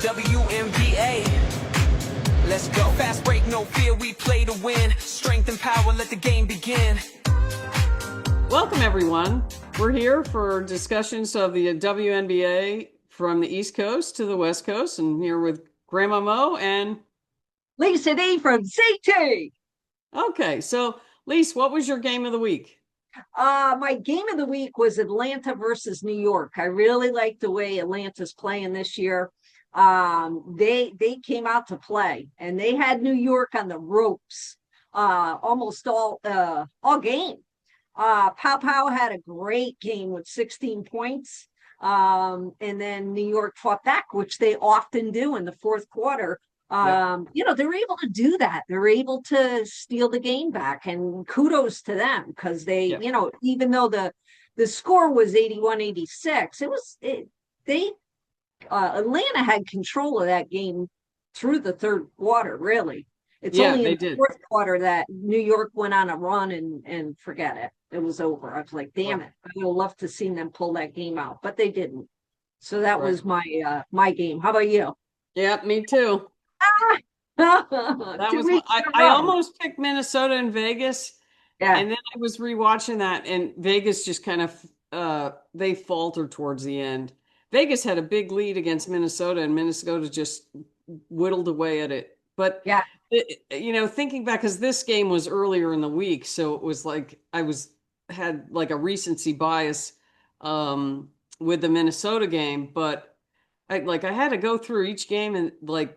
WNBA. Let's go. Fast break, no fear, we play to win. Strength and power, let the game begin. Welcome, everyone. We're here for discussions of the WNBA from the East Coast to the West Coast, and here with Grandma Mo and Lisa D from CT. Okay, so Lisa, what was your game of the week? My game of the week was Atlanta versus New York. I really like the way Atlanta's playing this year. They came out to play, and they had New York on the ropes almost all game. Pow Pow had a great game with 16 points. And then New York fought back, which they often do in the fourth quarter. They're able to do that. They're able to steal the game back, and kudos to them because they, even though the score was 81-86, Atlanta had control of that game through the third quarter, really. It's only in the fourth quarter that New York went on a run and forget it. It was over. I was like, damn it. I would have loved to see them pull that game out, but they didn't. So that was my game. How about you? Yeah, me too. I almost picked Minnesota and Vegas. Yeah. And then I was rewatching that, and Vegas just kind of they faltered towards the end. Vegas had a big lead against Minnesota, and Minnesota just whittled away at it. But yeah, thinking back, because this game was earlier in the week, so it was like I had like a recency bias with the Minnesota game. But I had to go through each game, and like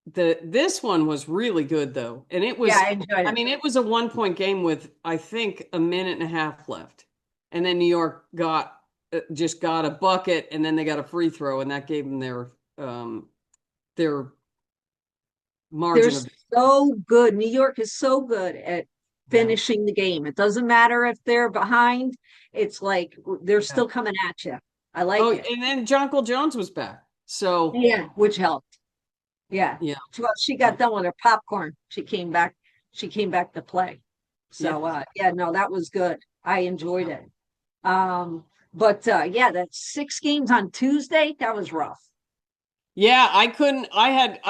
this one was really good though, and it was. I enjoyed it. I mean, it was a 1-point game with I think a minute and a half left, and then New York just got a bucket, and then they got a free throw, and that gave them their margin. They're so good. New York is so good at finishing the game. It doesn't matter if they're behind. It's like they're still coming at you. I like it. And then Jonquel Jones was back, so yeah, which helped. Yeah. Well, she got done with her popcorn. She came back to play. So that was good. I enjoyed it. That's 6 games on Tuesday. That was rough. Yeah, I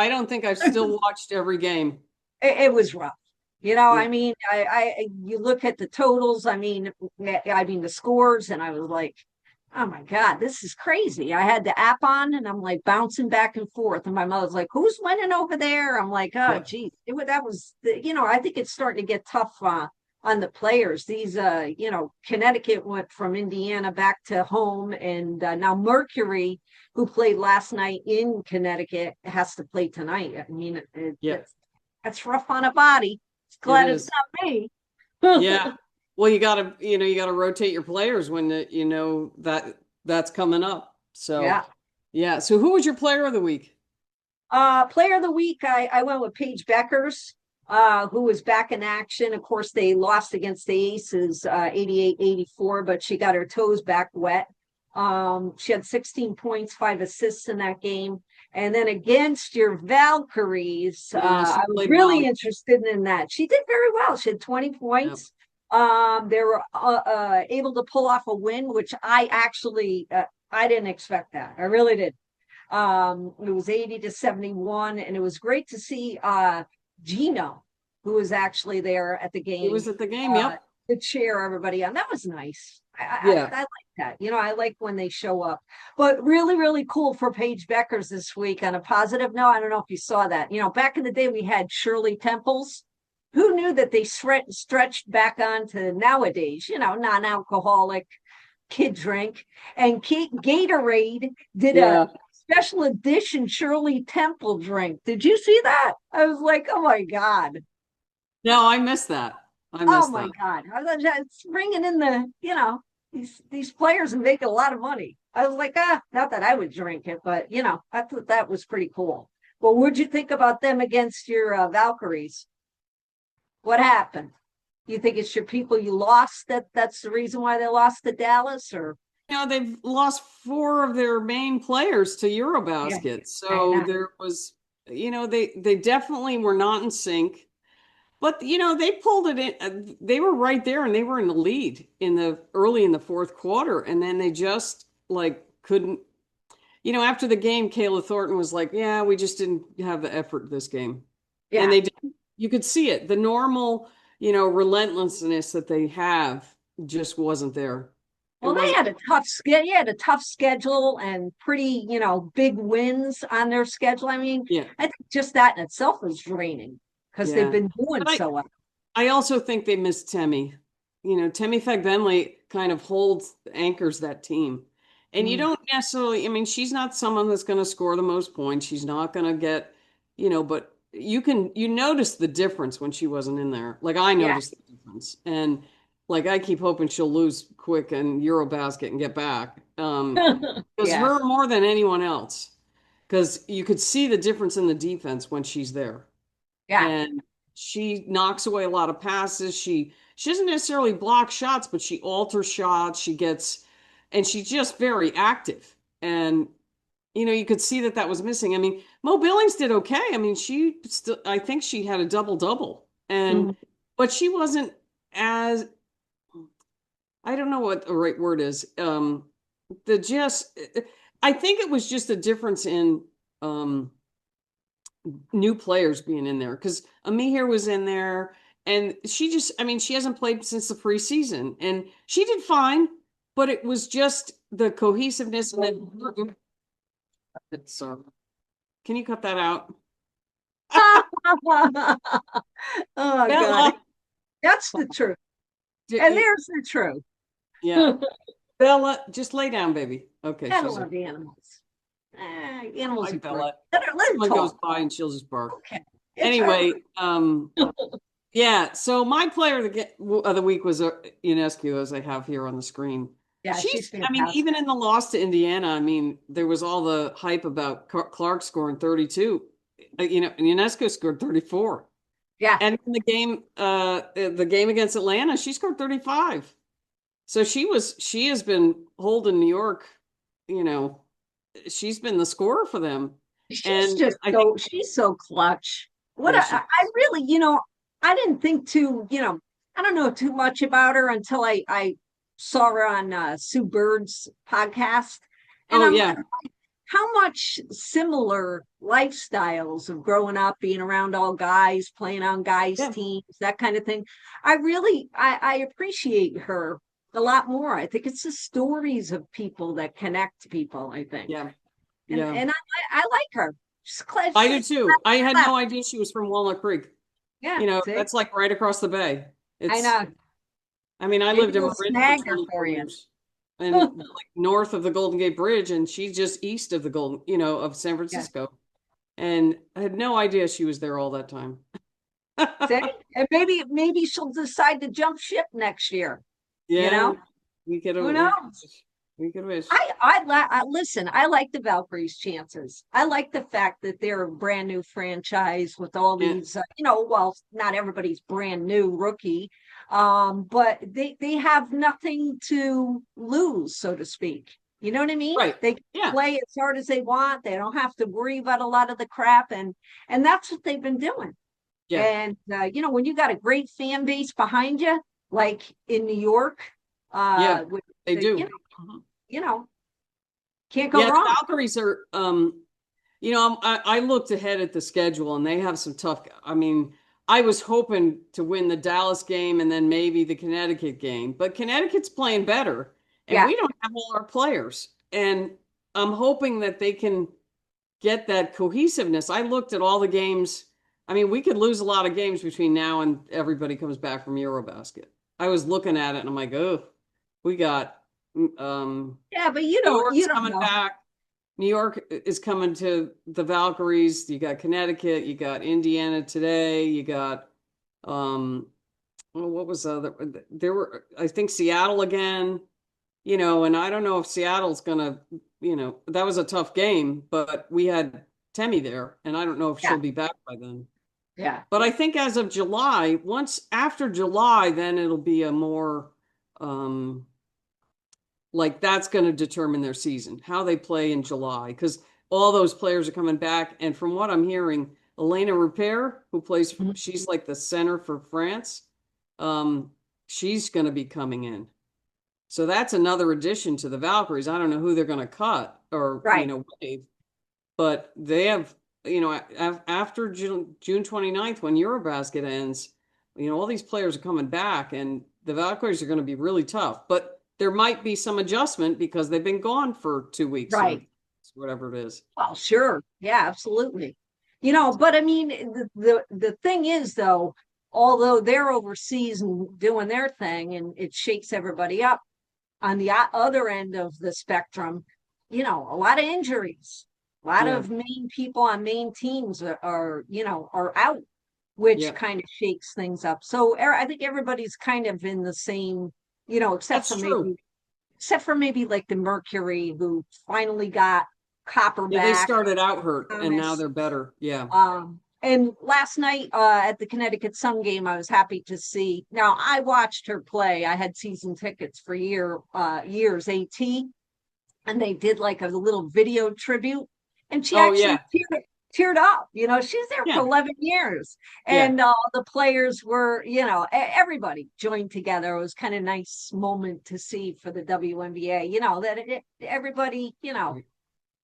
don't think I've still watched every game. It was rough. I mean, you look at the totals, I mean the scores, and I was like, oh my God, this is crazy. I had the app on and I'm like bouncing back and forth. And my mother's like, who's winning over there? I'm like, oh, geez. I think it's starting to get tough on the players. These, Connecticut went from Indiana back to home. And now Mercury, who played last night in Connecticut, has to play tonight. I mean, that's rough on a body. Glad it's not me. Yeah. Well, you gotta rotate your players when that's coming up. So yeah. So who was your player of the week? Player of the week, I went with Paige Bueckers, who was back in action. Of course, they lost against the Aces 88-84, but she got her toes back wet. She had 16 points, 5 assists in that game. And then against your Valkyries, I was really interested in that. She did very well. She had 20 points. Yep. They were able to pull off a win, which I actually I didn't expect that. I really did. It was 80-71, and it was great to see Gino, who was actually there at the game. He was at the game, to cheer everybody on. That was nice. I like that. I like when they show up. But really, really cool for Paige Bueckers this week. On a positive note, I don't know if you saw that. Back in the day, we had Shirley Temples. Who knew that they stretched back onto nowadays, non-alcoholic kid drink. And Gatorade did a special edition Shirley Temple drink. Did you see that? I was like, oh, my God. No, I missed that. Oh, my God. It's bringing in these players and making a lot of money. I was like, not that I would drink it, but, I thought that was pretty cool. Well, what'd you think about them against your Valkyries? What happened? You think it's your people you lost that's the reason why they lost to Dallas, or? They've lost 4 of their main players to Eurobasket. Yeah, so there was, they definitely were not in sync. But, they pulled it in. They were right there, and they were in the lead early in the fourth quarter. And then they just couldn't, you know, after the game, Kayla Thornton was like, yeah, we just didn't have the effort this game. Yeah. And they did. You could see it. The normal, you know, relentlessness that they have just wasn't there. It Well, they was, had a tough schedule and pretty, big wins on their schedule. I mean, yeah, I think just that in itself is draining because they've yeah. been doing But so well. I also think they missed Temmie. You know, Temmie Fagbenle kind of holds, anchors that team. And you Mm. don't necessarily, I mean, she's not someone that's going to score the most points. She's not going to get, you know, but you notice the difference when she wasn't in there. Like I Yeah. noticed the difference. And like I keep hoping she'll lose quick in Eurobasket and get back. Because Yeah. her more than anyone else. Because you could see the difference in the defense when she's there. Yeah. And she knocks away a lot of passes. She doesn't necessarily block shots, but she alters shots. She gets, and she's just very active. And you know, you could see that that was missing. I mean, Mo Billings did okay. I mean, she still, I think she had a double double, and Mhm. but she wasn't as, I don't know what the right word is. The just, I think it was just a difference in new players being in there because Amihir was in there and she just, I mean, she hasn't played since the preseason and she did fine, but it was just the cohesiveness and then it's, can you cut that out? Oh God, Bella, that's the truth. And d- there's the truth. yeah, Bella, just lay down, baby. Okay, I she's love the animals. Animals like are great. Bella. Let her Someone goes talk. by and she'll just bark. Okay. It's her. Anyway, yeah. So my player of the week was Ionescu, as I have here on the screen. Yeah, she's I mean, fantastic. even in the loss to Indiana, I mean, there was all the hype about Clark scoring 32. You know, and Ionescu scored 34. Yeah. And in the game against Atlanta, she scored 35. So she has been holding New York, you know, she's been the scorer for them. She's And just I think, she's so clutch. What yeah, I really, I didn't think I don't know too much about her until I saw her on Sue Bird's podcast. And oh I'm yeah, like, how much similar lifestyles of growing up, being around all guys, playing on guys' yeah, teams, that kind of thing. I appreciate her a lot more. I think it's the stories of people that connect people, I think. yeah, And yeah. I like her. She's glad I do she's too. I had left. no idea she was from Walnut Creek. Yeah, You know, see, that's like right across the bay. I It's, know. I mean, I Maybe lived in we'll Marin for snag her 24 for you. years and like north of the Golden Gate Bridge, and she's just east of the of San Yeah. Francisco. And I had no idea she was there all that time. See? And maybe she'll decide to jump ship next year. You Yeah, know? we could Who have, knows? we could wish. Listen, I like the Valkyries' chances. I like the fact that they're a brand new franchise with all Yeah, these, well, not everybody's brand new rookie, but they have nothing to lose, so to speak. You know what I mean? right. They can Yeah, play as hard as they want. They don't have to worry about a lot of the crap, and that's what they've been doing. yeah, And when you got a great fan base behind you, like in New York, yeah, with they the, do. Mhm. you know, can't go Yeah, the wrong. Valkyries are, I looked ahead at the schedule and they have some tough, I mean, I was hoping to win the Dallas game and then maybe the Connecticut game, but Connecticut's playing better and Yeah, we don't have all our players. And I'm hoping that they can get that cohesiveness. I looked at all the games. I mean, we could lose a lot of games between now and everybody comes back from Eurobasket. I was looking at it and I'm like, oh, we got yeah, but New York's you don't coming know. back. New York is coming to the Valkyries. You got Connecticut. You got Indiana today. You got what was there were, I think, Seattle again. You know, and I don't know if Seattle's gonna. You know, that was a tough game, but we had Temmie there, and I don't know if Yeah, she'll be back by then. yeah, But I think as of July, once after July, then it'll be a more like that's going to determine their season, how they play in July, because all those players are coming back. And from what I'm hearing, Elena Rupert, who plays, Mhm. she's like the center for France. She's going to be coming in. So that's another addition to the Valkyries. I don't know who they're going to cut or, Right. waive, but they have, after June 29th, when Eurobasket ends, all these players are coming back and the Valkyries are going to be really tough, but there might be some adjustment because they've been gone for 2 weeks or Right. whatever it is. Well, sure. Yeah, absolutely. But I mean, the thing is though, although they're overseas and doing their thing and it shakes everybody up, on the other end of the spectrum, a lot of injuries, a lot Yeah. of main people on main teams are out, which Yeah. kind of shakes things up. So I think everybody's kind of in the same, except That's for true. maybe like the Mercury who finally got Copper Yeah, they back. started out hurt and now Thomas. they're better. Yeah. And last night at the Connecticut Sun game, I was happy to see. Now I watched her play. I had season tickets for years, AT, and they did like a little video tribute, and she Oh, actually yeah. teared up. She's there Yeah. for 11 years, Yeah. and the players were, everybody joined together. It was kind of nice moment to see for the WNBA. That everybody,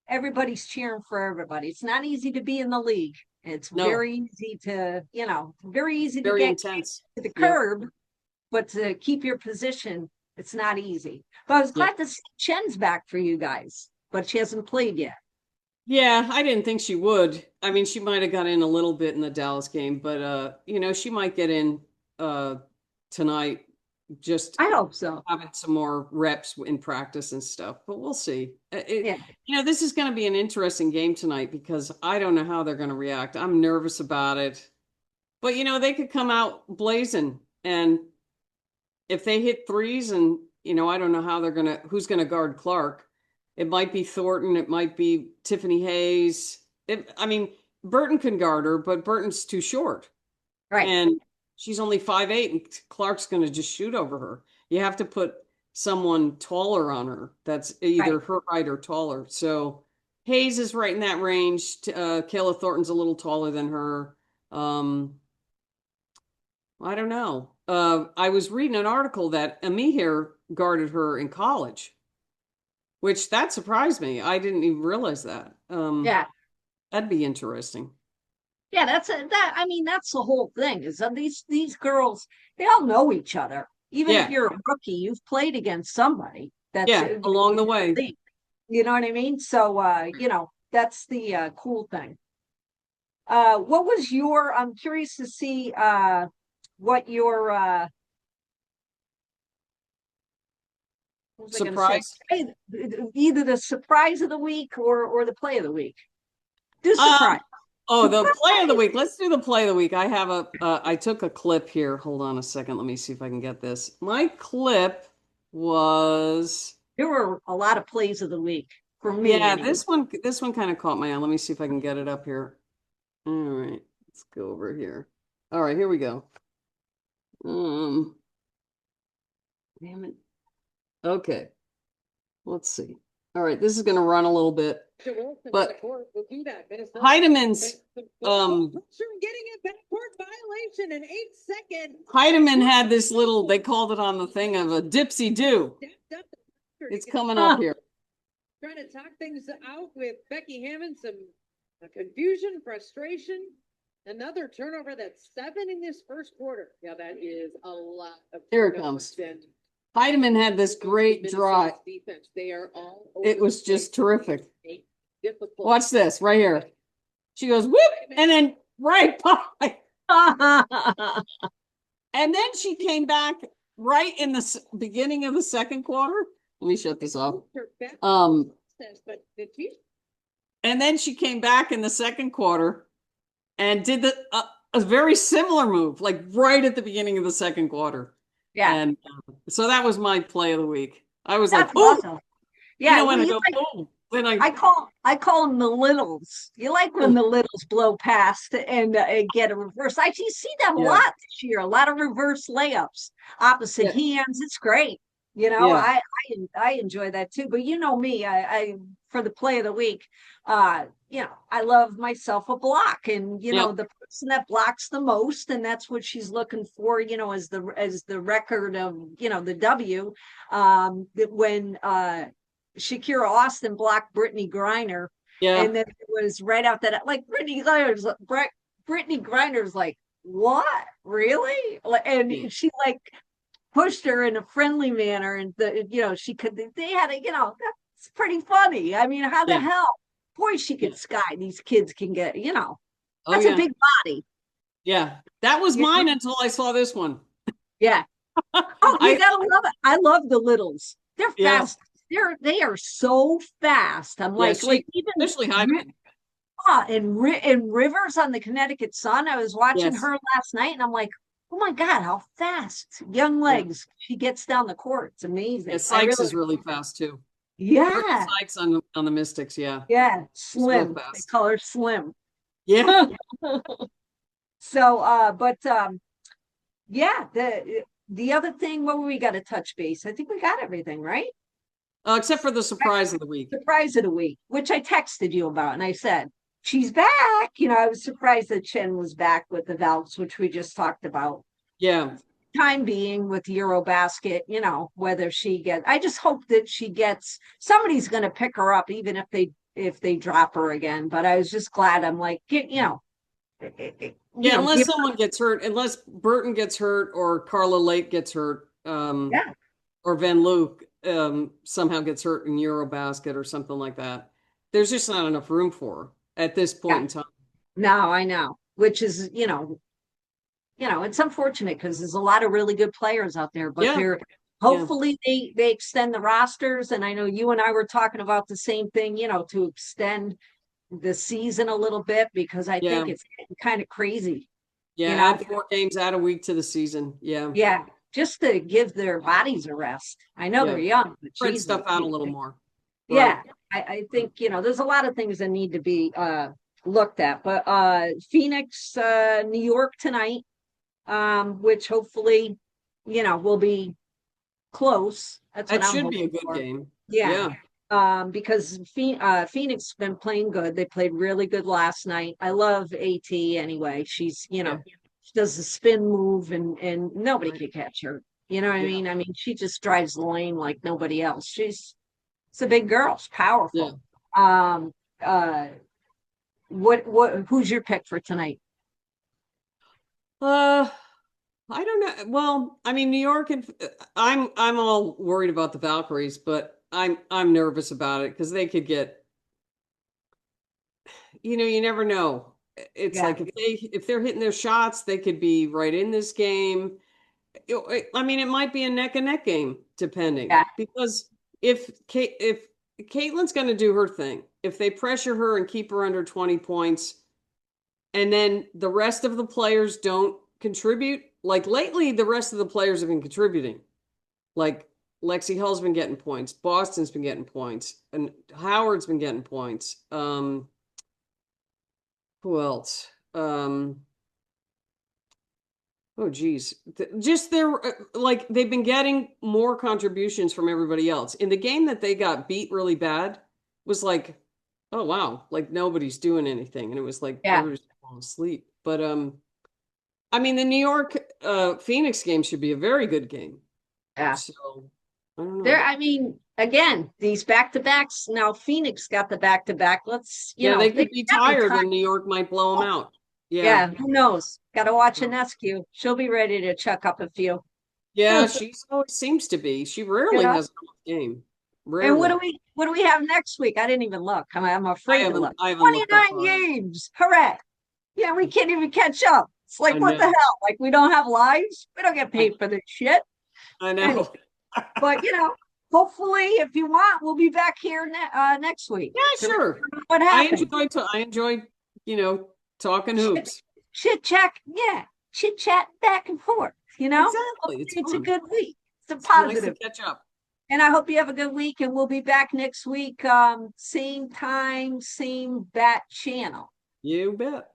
everybody's cheering for everybody. It's not easy to be in the league. It's No. very easy to, very easy to Very get intense. to the Yep. curb, but to keep your position, it's not easy. But I was glad to see Chen's back for you guys, but she hasn't played yet. Yeah, I didn't think she would. I mean, she might have got in a little bit in the Dallas game, but she might get in tonight, just I hope so. having some more reps in practice and stuff, but we'll see. Yeah. This is going to be an interesting game tonight because I don't know how they're going to react. I'm nervous about it. But they could come out blazing, and if they hit threes and I don't know how who's going to guard Clark. It might be Thornton. It might be Tiffany Hayes. Burton can guard her, but Burton's too short. Right. And she's only 5'8", and Clark's going to just shoot over her. You have to put someone taller on her. That's either her height or taller. So Hayes is right in that range. Kayla Thornton's a little taller than her. I don't know. I was reading an article that Amihir guarded her in college, which that surprised me. I didn't even realize that. Yeah. That'd be interesting. Yeah, that's the whole thing is that these girls, they all know each other. Even if you're a rookie, you've played against somebody that's along the way. You know what I mean? So that's the cool thing. What was I'm curious to see what your surprise? Either the surprise of the week or the play of the week. Do surprise. The play of the week. Let's do the play of the week. I have I took a clip here. Hold on a second. Let me see if I can get this. My clip was. There were a lot of plays of the week for me. Yeah, anyway. this one kind of caught my eye. Let me see if I can get it up here. All right, let's go over here. All right, here we go. Damn it. Okay. Let's see. All right, this is going to run a little bit. But Heideman's getting a backcourt violation in 8 seconds. Heideman had this little, they called it on the thing of a dipsy do. It's coming up here. Trying to talk things out with Becky Hammond, some confusion, frustration. Another turnover, that's 7 in this first quarter. Yeah, that is a lot of. Here it comes. Heideman had this great drive. Defense. They are all. It was just terrific. Watch this right here. She goes whoop, and then right by. And then she came back right in the beginning of the second quarter. Let me shut this off. And then she came back in the second quarter and did a very similar move, like right at the beginning of the second quarter. Yeah. And so that was my play of the week. I was That's like, oh, awesome. Yeah. when I go, boom. Then I call them the littles. You like when the littles blow past and get a reverse. I actually see them a lot this year. A lot of reverse layups, opposite hands. It's great. You know, Yeah. I enjoy that too. But you know me, I for the play of the week, you know, I love myself a block, and you know, Yep. the person that blocks the most, and that's what she's looking for. You know, as the record of, you know, the W. That when Shakira Austin blocked Brittany Griner, Yeah. and then it was right out that like Brittany Griner's like, what, really? And she like pushed her in a friendly manner, and you know, she could, they had a, you know, that's pretty funny. I mean, how the Yeah. hell, boy, she Yeah. could sky, these kids can get, you know, Oh that's a yeah. big body. Yeah. That was You know? mine until I saw this one. Yeah. Oh, you I gotta love it. I love the littles. They're yeah. fast. They are so fast. I'm Yeah, like she even especially Hyman. and Rivers on the Connecticut Sun. I was watching Yes. her last night, and I'm like, oh my God, how fast, young Yeah. legs. She gets down the court. It's Yeah, amazing. I Sykes really, is really fast too. Brittany yeah, Sykes on the Mystics, yeah. yeah, She's real slim. They fast. call her Slim. Yeah. So, yeah, the other thing, what we got to touch base? I think we got everything, right? Except for the surprise of the week. Surprise of the week, which I texted you about, and I said she's back. You know, I was surprised that Chen was back with the Valks, which we just talked about. Yeah. Time being with Eurobasket, you know, whether she gets, I just hope that she gets, somebody's going to pick her up, even if they drop her again. But I was just glad. I'm like, you know, Yeah, unless give, someone gets hurt, unless Burton gets hurt or Carla Lake gets hurt, yeah, or Van Luke somehow gets hurt in Eurobasket or something like that. There's just not enough room for her at this point yeah. in time. No, I know, which is, you know, it's unfortunate because there's a lot of really good players out there, but Yeah. they're Yeah. hopefully they extend the rosters. And I know you and I were talking about the same thing, you know, to extend the season a little bit, because I Yeah. think it's kind of crazy, Yeah. you know. Add 4 games, add a week to the season. Yeah. Yeah, just to give their bodies a rest. I know Yeah. they're young, but Spread Jesus. stuff out a little more. Yeah, Right. I think, you know, there's a lot of things that need to be looked at. But Phoenix, New York tonight, which hopefully, you know, will be close. That's what That I'm should be a hoping good for. game. Yeah. Yeah. Because Phoenix been playing good. They played really good last night. I love AT anyway. She's, you know, Yeah. she does the spin move, and nobody Right. can catch her. You know what I Yeah. mean? I mean, she just drives the lane like nobody else. She's a big girl. She's Yeah. powerful. Uh who's your pick for tonight? Uh, I don't know. Well, I mean, New York and I'm all worried about the Valkyries, but I'm nervous about it because they could get, you never know. It's Yeah. like if they're hitting their shots, they could be right in this game. I mean, it might be a neck and neck game depending, Yeah. because if Caitlin's going to do her thing, if they pressure her and keep her under 20 points, and then the rest of the players don't contribute, like lately, the rest of the players have been contributing. Like Lexi Hull's been getting points, Boston's been getting points, and Howard's been getting points. Who else? Oh geez, just they're like they've been getting more contributions from everybody else. In the game that they got beat really bad was like, oh wow, like nobody's doing anything, and it was like Yeah. everybody's falling asleep. But I mean, the New York Phoenix game should be a very good game. Yeah. So I don't There, know. I mean, again, these back-to-backs. Now Phoenix got the back-to-back. Let's, you Yeah, know, they they could be got me tired, tired. and New York might blow them out. Yeah, Yeah, who knows? Got to watch Inescu. She'll be ready to chuck up a few. yeah, she always seems to be. She rarely Yeah. has a tough game. And Rarely. what do we have next week? I didn't even look. I'm afraid to look. I haven't looked that 29 far. games. Hooray. Yeah, we can't even catch up. It's like, I what the know. hell? Like, we don't have lives. We don't get paid for this shit. I know. But, you know, hopefully, if you want, we'll be back here next week. Yeah, sure. What happened? I enjoy, talking hoops. Chit chat. Yeah. Chit chat back and forth, you know? Exactly. It's a fun. good week. It's a It's nice to positive. catch up. And I hope you have a good week, and we'll be back next week. Same time, same bat channel. You bet.